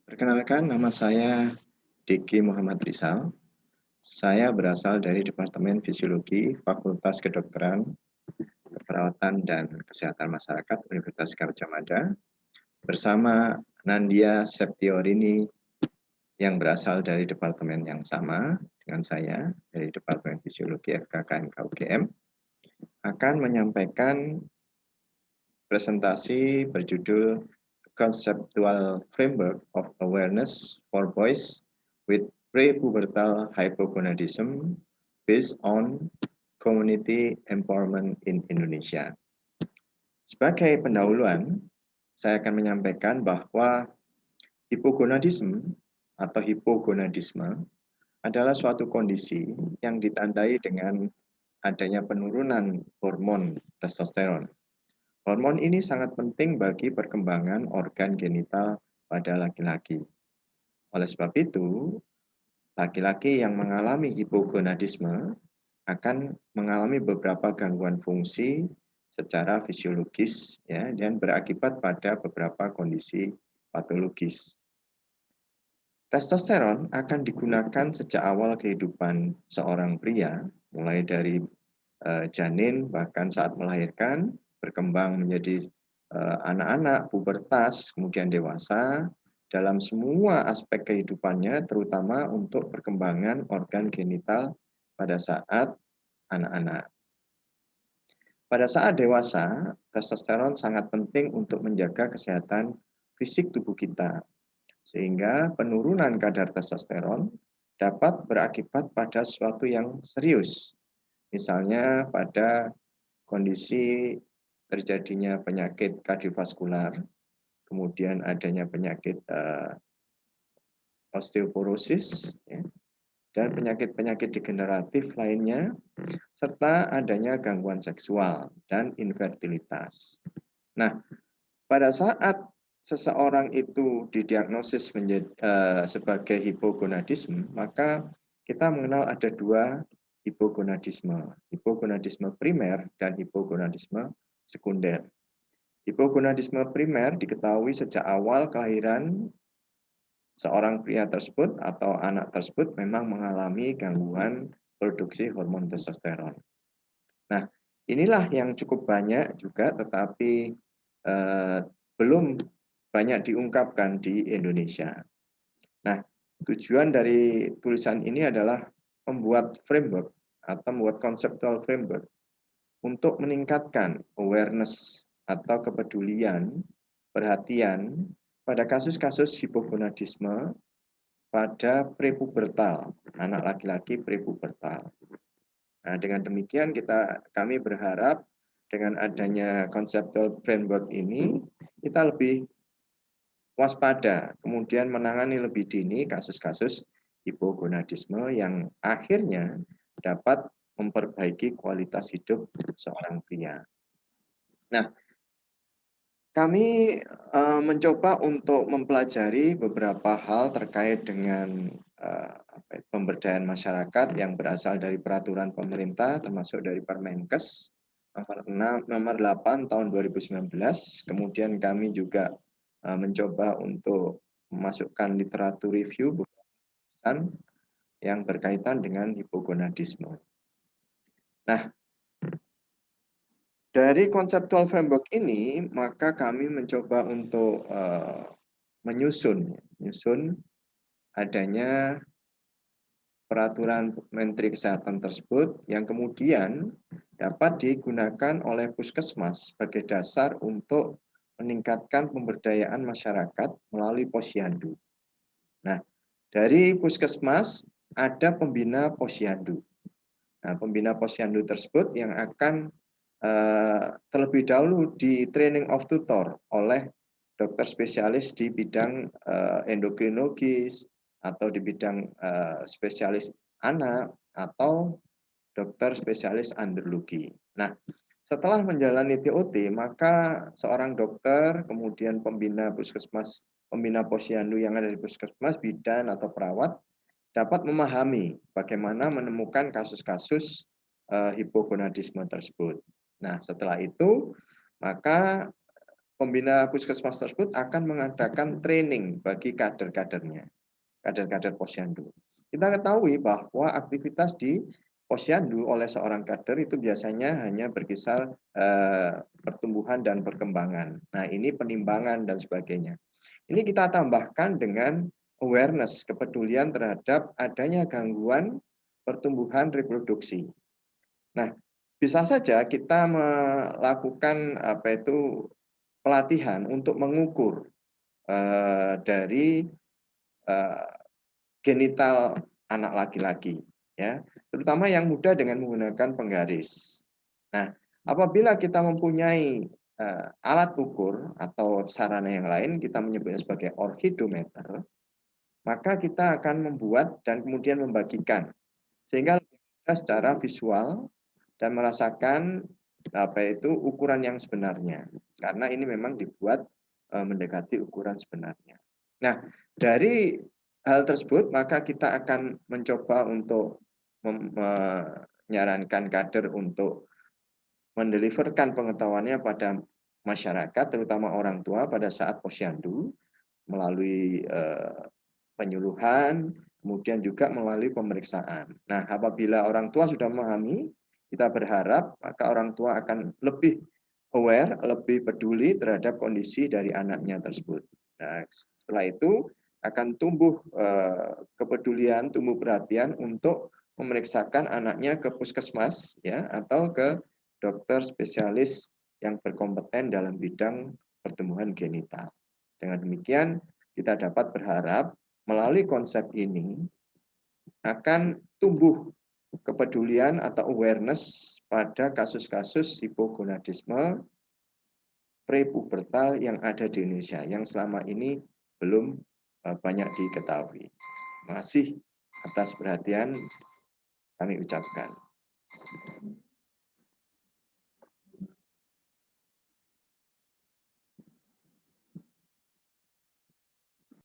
Perkenalkan, nama saya Diki Muhammad Rizal. Saya berasal dari Departemen Fisiologi Fakultas Kedokteran, Keperawatan dan Kesehatan Masyarakat Universitas Gadjah Mada bersama Nandia Septiorini yang berasal dari departemen yang sama dengan saya dari Departemen Fisiologi FKKMK UGM akan menyampaikan presentasi berjudul Conceptual Framework of Awareness for Boys with Prepubertal Hypogonadism based on Community Empowerment in Indonesia. Sebagai pendahuluan, saya akan menyampaikan bahwa hipogonadisme atau hipogonadisme adalah suatu kondisi yang ditandai dengan adanya penurunan hormon testosteron. Hormon ini sangat penting bagi perkembangan organ genital pada laki-laki. Oleh sebab itu, laki-laki yang mengalami hipogonadisme akan mengalami beberapa gangguan fungsi secara fisiologis ya, dan berakibat pada beberapa kondisi patologis. Testosteron akan digunakan sejak awal kehidupan seorang pria, mulai dari janin bahkan saat melahirkan, berkembang menjadi anak-anak, pubertas, kemudian dewasa, dalam semua aspek kehidupannya, terutama untuk perkembangan organ genital pada saat anak-anak. Pada saat dewasa, testosteron sangat penting untuk menjaga kesehatan fisik tubuh kita, sehingga penurunan kadar testosteron dapat berakibat pada sesuatu yang serius. Misalnya pada kondisi terjadinya penyakit kardiovaskular, kemudian adanya penyakit osteoporosis, ya, dan penyakit-penyakit degeneratif lainnya, serta adanya gangguan seksual dan infertilitas. Nah, pada saat seseorang itu didiagnosis sebagai hipogonadisme, maka kita mengenal ada dua hipogonadisme primer dan hipogonadisme sekunder. Hipogonadisme primer diketahui sejak awal kelahiran seorang pria tersebut atau anak tersebut memang mengalami gangguan produksi hormon testosteron. Nah, inilah yang cukup banyak juga, tetapi belum banyak diungkapkan di Indonesia. Nah, tujuan dari tulisan ini adalah membuat framework atau membuat conceptual framework untuk meningkatkan awareness atau kepedulian, perhatian pada kasus-kasus hipogonadisme pada prepubertal, anak laki-laki prepubertal. Nah, dengan demikian kami berharap dengan adanya conceptual framework ini, kita lebih waspada, kemudian menangani lebih dini kasus-kasus hipogonadisme yang akhirnya dapat memperbaiki kualitas hidup seorang pria. Nah, kami mencoba untuk mempelajari beberapa hal terkait dengan pemberdayaan masyarakat yang berasal dari peraturan pemerintah, termasuk dari Permenkes nomor 8 tahun 2019. Kemudian kami juga mencoba untuk memasukkan literatur review bukan yang berkaitan dengan hipogonadisme. Nah, dari conceptual framework ini, maka kami mencoba untuk menyusun adanya peraturan Menteri Kesehatan tersebut yang kemudian dapat digunakan oleh puskesmas sebagai dasar untuk meningkatkan pemberdayaan masyarakat melalui posyandu. Nah, dari puskesmas ada pembina posyandu. Nah, pembina posyandu tersebut yang akan terlebih dahulu di training of tutor oleh dokter spesialis di bidang endokrinologis atau di bidang spesialis anak atau dokter spesialis andrologi. Nah, setelah menjalani TOT, maka seorang dokter, kemudian pembina puskesmas, pembina posyandu yang ada di puskesmas, bidan atau perawat, dapat memahami bagaimana menemukan kasus-kasus hipogonadisme tersebut. Nah, setelah itu, maka pembina puskesmas tersebut akan mengadakan training bagi kader-kadernya, kader-kader posyandu. Kita ketahui bahwa aktivitas di posyandu oleh seorang kader itu biasanya hanya berkisar pertumbuhan dan perkembangan. Nah, ini penimbangan dan sebagainya. Ini kita tambahkan dengan awareness, kepedulian terhadap adanya gangguan pertumbuhan reproduksi. Nah, bisa saja kita melakukan pelatihan untuk mengukur dari eh, genital anak laki-laki, ya, terutama yang muda dengan menggunakan penggaris. Nah, apabila kita mempunyai alat ukur atau sarana yang lain, kita menyebutnya sebagai orchidometer, maka kita akan membuat dan kemudian membagikan sehingga kita secara visual dan merasakan ukuran yang sebenarnya, karena ini memang dibuat mendekati ukuran sebenarnya. Nah, dari hal tersebut maka kita akan mencoba untuk menyarankan kader untuk mendeliverkan pengetahuannya pada masyarakat, terutama orang tua pada saat posyandu melalui penyuluhan, kemudian juga melalui pemeriksaan. Nah, apabila orang tua sudah memahami, kita berharap maka orang tua akan lebih aware, lebih peduli terhadap kondisi dari anaknya tersebut. Nah, setelah itu akan tumbuh kepedulian, tumbuh perhatian untuk memeriksakan anaknya ke puskesmas, ya, atau ke dokter spesialis yang berkompeten dalam bidang pertumbuhan genital. Dengan demikian, kita dapat berharap melalui konsep ini akan tumbuh kepedulian atau awareness pada kasus-kasus hipogonadisme prepubertal yang ada di Indonesia, yang selama ini belum banyak diketahui. Terima kasih atas perhatian kami ucapkan.